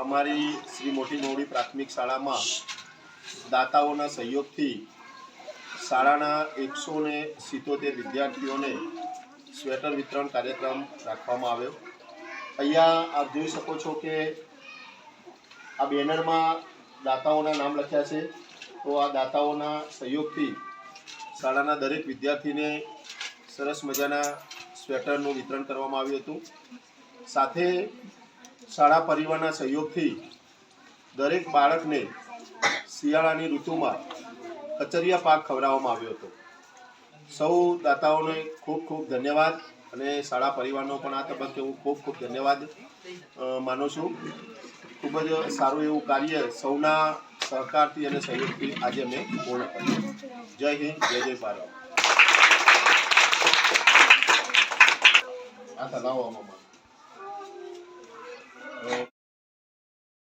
અમારી શ્રી મોટી મોવડી પ્રાથમિક શાળામાં દાતાઓના સહયોગથી શાળાના 177 વિદ્યાર્થીઓને સ્વેટર વિતરણ કાર્યક્રમ રાખવામાં આવ્યો। અહીંયા આપ જોઈ શકો છો કે આ બેનરમાં દાતાઓના નામ લખ્યા છે। તો આ દાતાઓના સહયોગથી શાળાના દરેક વિદ્યાર્થીને સરસ મજાના સ્વેટરનું વિતરણ કરવામાં આવ્યું હતું। સાથે શાળા પરિવારના સહયોગથી દરેક બાળકને શિયાળાની ઋતુમાં કચરિયા પાક ખવડાવવામાં આવ્યો હતો। સૌ દાતાઓને ખૂબ ખૂબ ધન્યવાદ અને શાળા પરિવારનો પણ આ તબક્કે હું ખૂબ ખૂબ ધન્યવાદ માનું છું। ખૂબ જ સારું એવું કાર્ય સૌના સહકારથી અને સહયોગથી આજે અમે પૂર્ણ કર્યું। જય હિન્દ, જય જય ભારત। આ તલાવવામાં